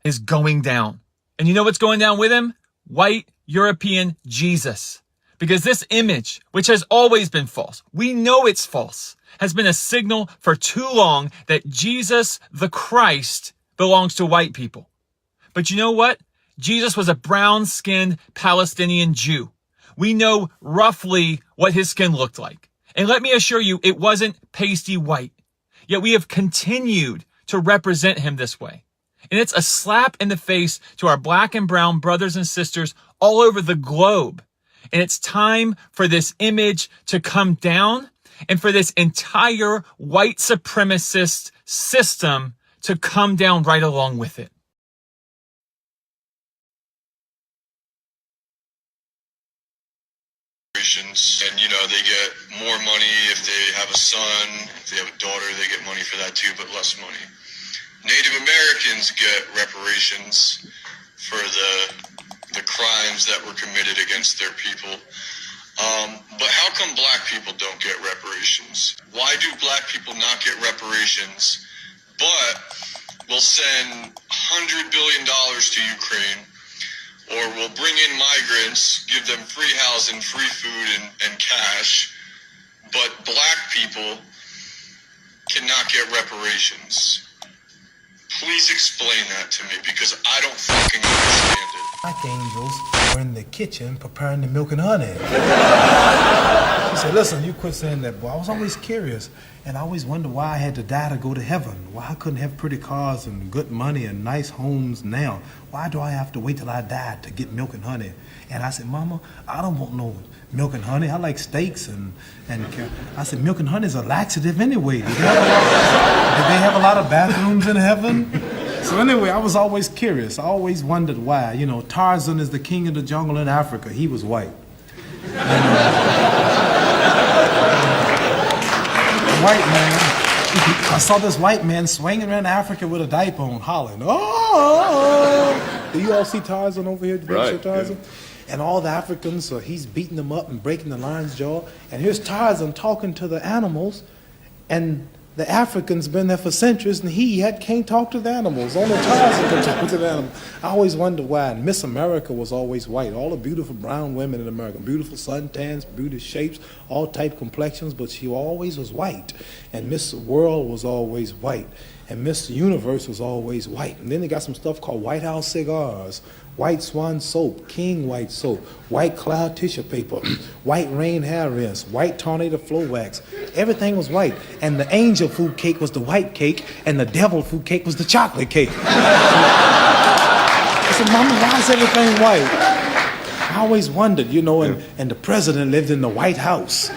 is going down. And you know what's going down with him? White European Jesus. Because this image, which has always been false, we know it's false, has been a signal for too long that Jesus, the Christ, belongs to white people. But you know what? Jesus was a brown-skinned Palestinian Jew. We know roughly what his skin looked like. And let me assure you, it wasn't pasty white. Yet we have continued to represent him this way. And it's a slap in the face to our black and brown brothers and sisters all over the globe. And it's time for this image to come down and for this entire white supremacist system to come down right along with it. And, they get more money if they have a son. If they have a daughter, they get money for that too, but less money. Native Americans get reparations for the crimes that were committed against their people. But how come black people don't get reparations? Why do black people not get reparations, but will send $100 billion to Ukraine, or will bring in migrants, give them free housing, free food, and cash, but black people cannot get reparations? Please explain that to me, because I don't fucking understand it. Black angels were in the kitchen preparing the milk and honey. He said, listen, you quit saying that, boy. I was always curious, and I always wondered why I had to die to go to heaven. Why I couldn't have pretty cars and good money and nice homes now. Why do I have to wait till I die to get milk and honey? And I said, Mama, I don't want no milk and honey. I like steaks and I said, milk and honey is a laxative anyway. Did they have a lot of bathrooms in heaven? So anyway, I was always curious. I always wondered why. Tarzan is the king of the jungle in Africa. He was white. And, white man. I saw this white man swinging around Africa with a diaper on, hollering, oh! Do you all see Tarzan over here? Did you see Tarzan? Yeah. And all the Africans, he's beating them up and breaking the lion's jaw. And here's Tarzan talking to the animals, and the Africans been there for centuries, and he yet can't talk to the animals. Only Tarzan can talk to the animals. I always wondered why. And Miss America was always white. All the beautiful brown women in America, beautiful suntans, beautiful shapes, all type complexions, but she always was white. And Miss World was always white. And Miss Universe was always white. And then they got some stuff called White House cigars, White Swan soap, King White soap, White Cloud tissue paper, White Rain hair rinse, White Tornado flow wax. Everything was white. And the angel food cake was the white cake, and the devil food cake was the chocolate cake. I said, Mama, why is everything white? I always wondered, and the president lived in the White House.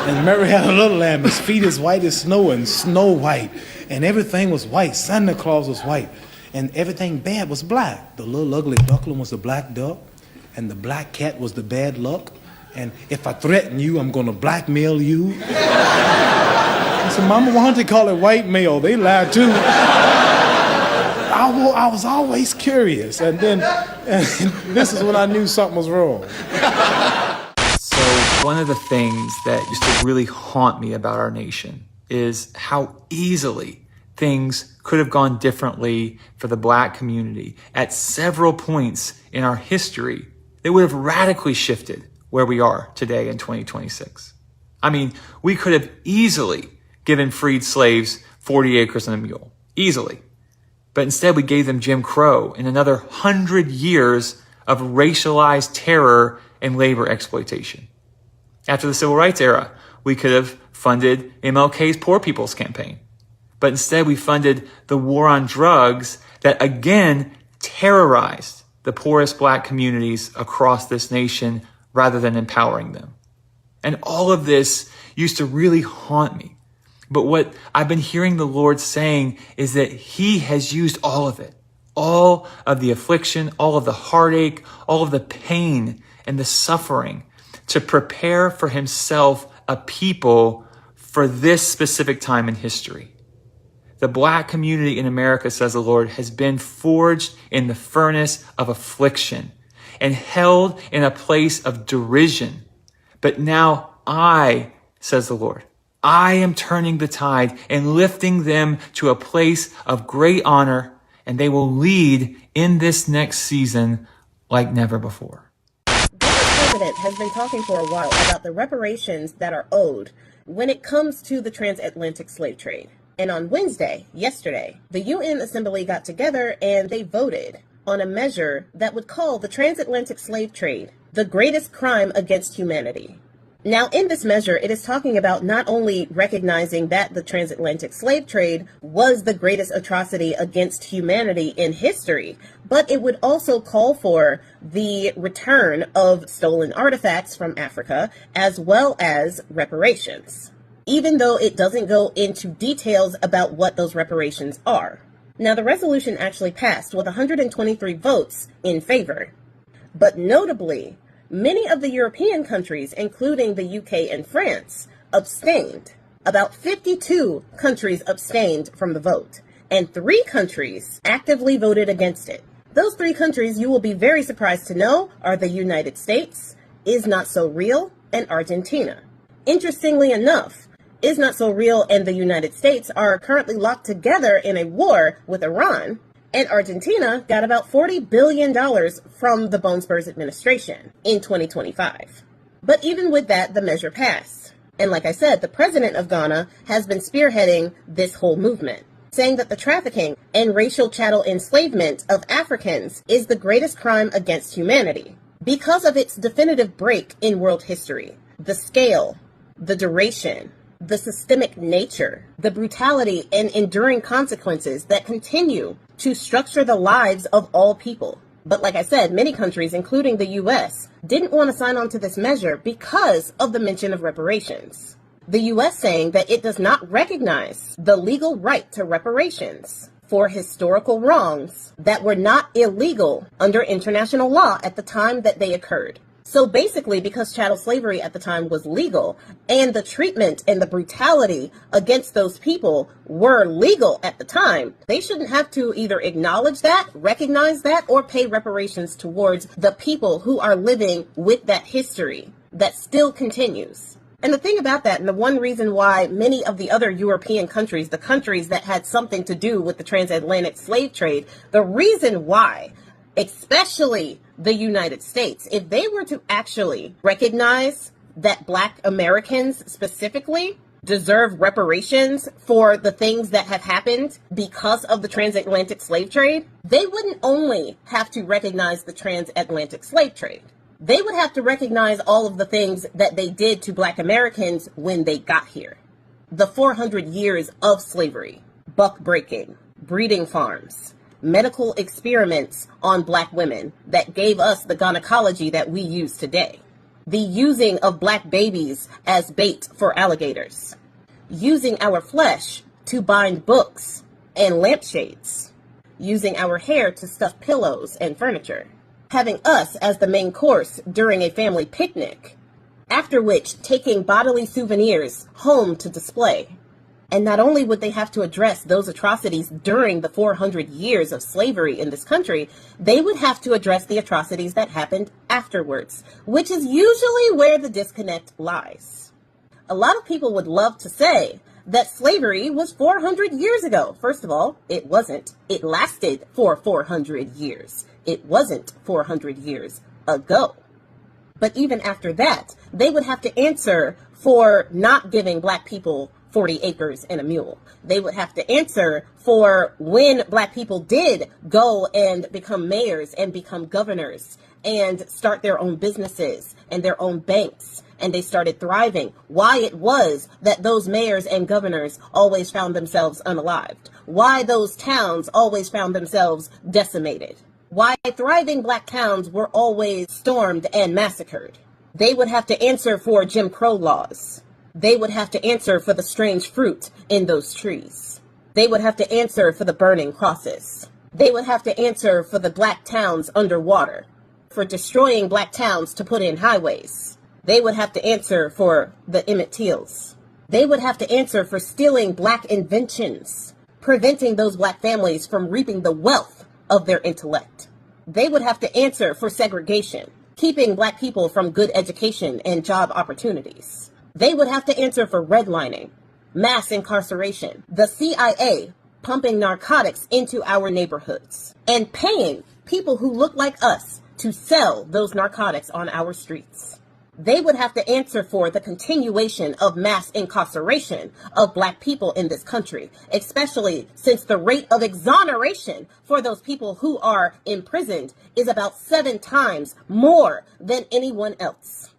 And Mary had a little lamb, his feet as white as snow, and Snow White. And everything was white. Santa Claus was white. And everything bad was black. The little ugly duckling was the black duck, and the black cat was the bad luck. And if I threaten you, I'm going to blackmail you. I said, Mama, why don't they call it white mail? They lied too. I was always curious. And then this is when I knew something was wrong. So one of the things that used to really haunt me about our nation is how easily things could have gone differently for the black community at several points in our history. They would have radically shifted where we are today in 2026. I mean, we could have easily given freed slaves 40 acres and a mule. Easily. But instead we gave them Jim Crow and another 100 years of racialized terror and labor exploitation. After the Civil Rights era, we could have funded MLK's Poor People's Campaign. But instead we funded the war on drugs that again terrorized the poorest black communities across this nation rather than empowering them. And all of this used to really haunt me. But what I've been hearing the Lord saying is that he has used all of it, all of the affliction, all of the heartache, all of the pain and the suffering to prepare for himself a people for this specific time in history. The black community in America, says the Lord, has been forged in the furnace of affliction and held in a place of derision. But now I, says the Lord, I am turning the tide and lifting them to a place of great honor and they will lead in this next season like never before. The president has been talking for a while about the reparations that are owed when it comes to the transatlantic slave trade. And on Wednesday, yesterday, the UN Assembly got together and they voted on a measure that would call the transatlantic slave trade the greatest crime against humanity. Now, in this measure, it is talking about not only recognizing that the transatlantic slave trade was the greatest atrocity against humanity in history, but it would also call for the return of stolen artifacts from Africa, as well as reparations, even though it doesn't go into details about what those reparations are. Now, the resolution actually passed with 123 votes in favor, but notably, many of the European countries, including the UK and France, abstained. About 52 countries abstained from the vote, and 3 countries actively voted against it. Those 3 countries, you will be very surprised to know, are the United States, Is Not So Real, and Argentina. Interestingly enough, Is Not So Real and the United States are currently locked together in a war with Iran, and Argentina got about $40 billion from the Bone Spurs administration in 2025. But even with that, the measure passed. And like I said, the president of Ghana has been spearheading this whole movement, saying that the trafficking and racial chattel enslavement of Africans is the greatest crime against humanity because of its definitive break in world history, the scale, the duration, the systemic nature, the brutality and enduring consequences that continue to structure the lives of all people. But like I said, many countries, including the US, didn't want to sign on to this measure because of the mention of reparations. The US saying that it does not recognize the legal right to reparations for historical wrongs that were not illegal under international law at the time that they occurred. So basically, because chattel slavery at the time was legal and the treatment and the brutality against those people were legal at the time, they shouldn't have to either acknowledge that, recognize that, or pay reparations towards the people who are living with that history that still continues. And the thing about that, and the one reason why many of the other European countries, the countries that had something to do with the transatlantic slave trade, the reason why, especially the United States, if they were to actually recognize that Black Americans specifically deserve reparations for the things that have happened because of the transatlantic slave trade, they wouldn't only have to recognize the transatlantic slave trade. They would have to recognize all of the things that they did to Black Americans when they got here. The 400 years of slavery, buck breaking, breeding farms, medical experiments on Black women that gave us the gynecology that we use today. The using of Black babies as bait for alligators. Using our flesh to bind books and lampshades. Using our hair to stuff pillows and furniture. Having us as the main course during a family picnic. After which, taking bodily souvenirs home to display. And not only would they have to address those atrocities during the 400 years of slavery in this country, they would have to address the atrocities that happened afterwards, which is usually where the disconnect lies. A lot of people would love to say that slavery was 400 years ago. First of all, it wasn't. It lasted for 400 years. It wasn't 400 years ago. But even after that, they would have to answer for not giving Black people 40 acres and a mule. They would have to answer for when Black people did go and become mayors and become governors and start their own businesses and their own banks, and they started thriving, why it was that those mayors and governors always found themselves unalived, why those towns always found themselves decimated, why thriving Black towns were always stormed and massacred. They would have to answer for Jim Crow laws. They would have to answer for the strange fruit in those trees. They would have to answer for the burning crosses. They would have to answer for the Black towns underwater, for destroying Black towns to put in highways. They would have to answer for the Emmett Tills. They would have to answer for stealing Black inventions, preventing those Black families from reaping the wealth of their intellect. They would have to answer for segregation, keeping Black people from good education and job opportunities. They would have to answer for redlining, mass incarceration, the CIA pumping narcotics into our neighborhoods and paying people who look like us to sell those narcotics on our streets. They would have to answer for the continuation of mass incarceration of Black people in this country, especially since the rate of exoneration for those people who are imprisoned is about 7 times more than anyone else.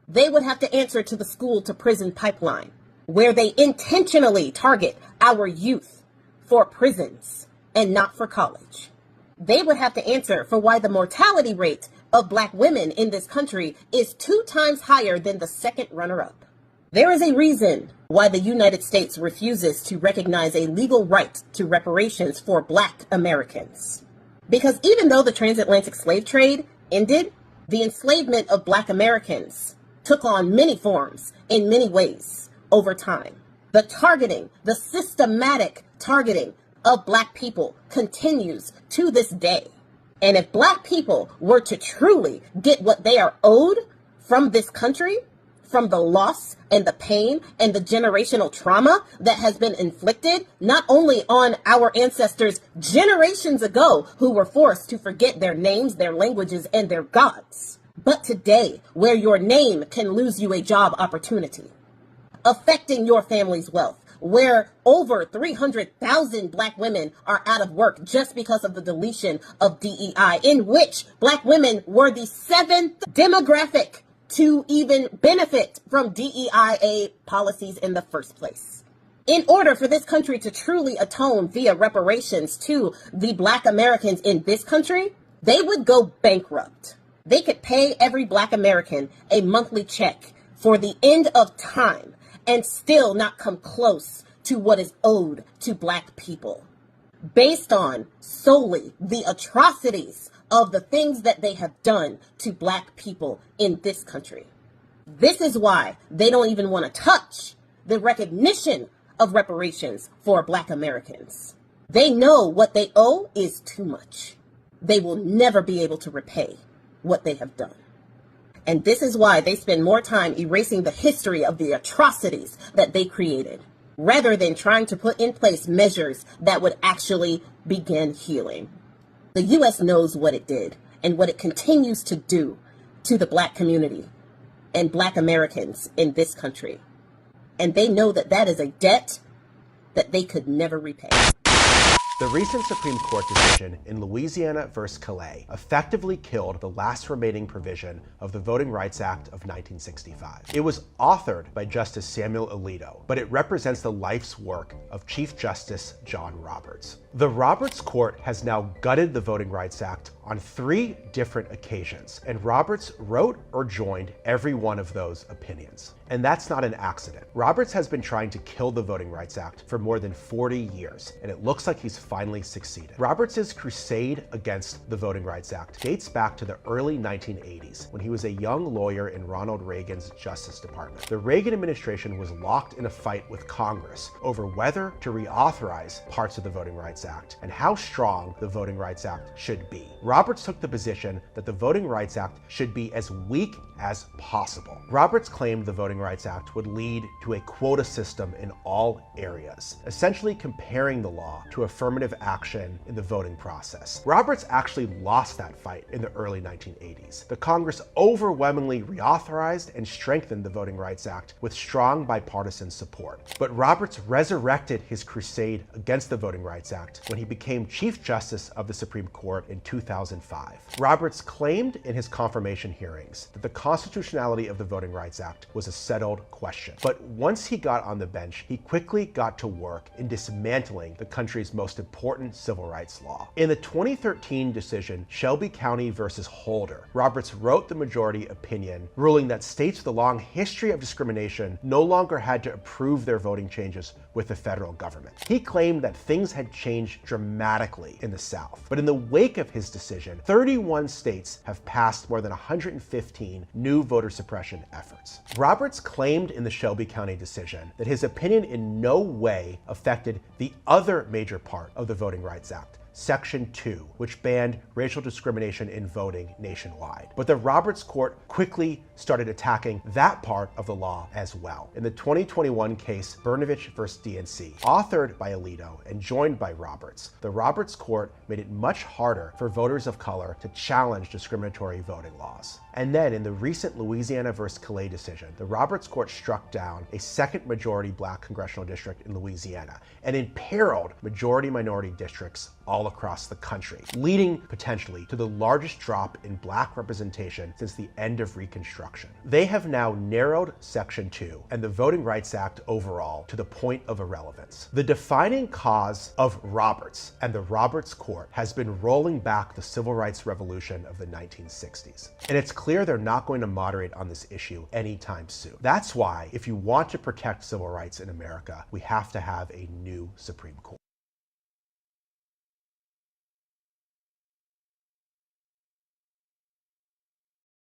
They would have to answer to the school to prison pipeline, where they intentionally target our youth for prisons and not for college. They would have to answer for why the mortality rate of Black women in this country is 2 times higher than the second runner-up. There is a reason why the United States refuses to recognize a legal right to reparations for Black Americans. Because even though the transatlantic slave trade ended, the enslavement of Black Americans took on many forms in many ways over time. The targeting, the systematic targeting of Black people continues to this day. And if Black people were to truly get what they are owed from this country, from the loss and the pain and the generational trauma that has been inflicted, not only on our ancestors generations ago who were forced to forget their names, their languages, and their gods, but today, where your name can lose you a job opportunity, affecting your family's wealth, where over 300,000 Black women are out of work just because of the deletion of DEI, in which Black women were the 7th demographic to even benefit from DEIA policies in the first place. In order for this country to truly atone via reparations to the Black Americans in this country, they would go bankrupt. They could pay every Black American a monthly check for the end of time and still not come close to what is owed to Black people, based on solely the atrocities of the things that they have done to Black people in this country. This is why they don't even want to touch the recognition of reparations for Black Americans. They know what they owe is too much. They will never be able to repay what they have done. And this is why they spend more time erasing the history of the atrocities that they created, rather than trying to put in place measures that would actually begin healing. The U.S. knows what it did and what it continues to do to the Black community and Black Americans in this country. And they know that that is a debt that they could never repay. The recent Supreme Court decision in Louisiana v. Calais effectively killed the last remaining provision of the Voting Rights Act of 1965. It was authored by Justice Samuel Alito, but it represents the life's work of Chief Justice John Roberts. The Roberts Court has now gutted the Voting Rights Act on 3 different occasions, and Roberts wrote or joined every one of those opinions. And that's not an accident. Roberts has been trying to kill the Voting Rights Act for more than 40 years, and it looks like he's finally succeeded. Roberts' crusade against the Voting Rights Act dates back to the early 1980s, when he was a young lawyer in Ronald Reagan's Justice Department. The Reagan administration was locked in a fight with Congress over whether to reauthorize parts of the Voting Rights Act and how strong the Voting Rights Act should be. Roberts took the position that the Voting Rights Act should be as weak as possible. Roberts claimed the Voting Rights Act would lead to a quota system in all areas, essentially comparing the law to affirmative action in the voting process. Roberts actually lost that fight in the early 1980s. The Congress overwhelmingly reauthorized and strengthened the Voting Rights Act with strong bipartisan support. But Roberts resurrected his crusade against the Voting Rights Act when he became Chief Justice of the Supreme Court in 2005. Roberts claimed in his confirmation hearings that the constitutionality of the Voting Rights Act was a settled question. But once he got on the bench, he quickly got to work in dismantling the country's most important civil rights law. In the 2013 decision, Shelby County versus Holder, Roberts wrote the majority opinion, ruling that states with a long history of discrimination no longer had to approve their voting changes with the federal government. He claimed that things had changed dramatically in the South. But in the wake of his decision, 31 states have passed more than 115 new voter suppression efforts. Roberts claimed in the Shelby County decision that his opinion in no way affected the other major part of the Voting Rights Act, Section 2, which banned racial discrimination in voting nationwide. But the Roberts Court quickly started attacking that part of the law as well. In the 2021 case Brnovich versus DNC, authored by Alito and joined by Roberts, the Roberts Court made it much harder for voters of color to challenge discriminatory voting laws. And then in the recent Louisiana versus Calais decision, the Roberts Court struck down a second majority black congressional district in Louisiana and imperiled majority minority districts all across the country, leading potentially to the largest drop in black representation since the end of Reconstruction. They have now narrowed Section 2 and the Voting Rights Act overall to the point of irrelevance. The defining cause of Roberts and the Roberts Court has been rolling back the civil rights revolution of the 1960s. And it's clear they're not going to moderate on this issue anytime soon. That's why, if you want to protect civil rights in America, we have to have a new Supreme Court.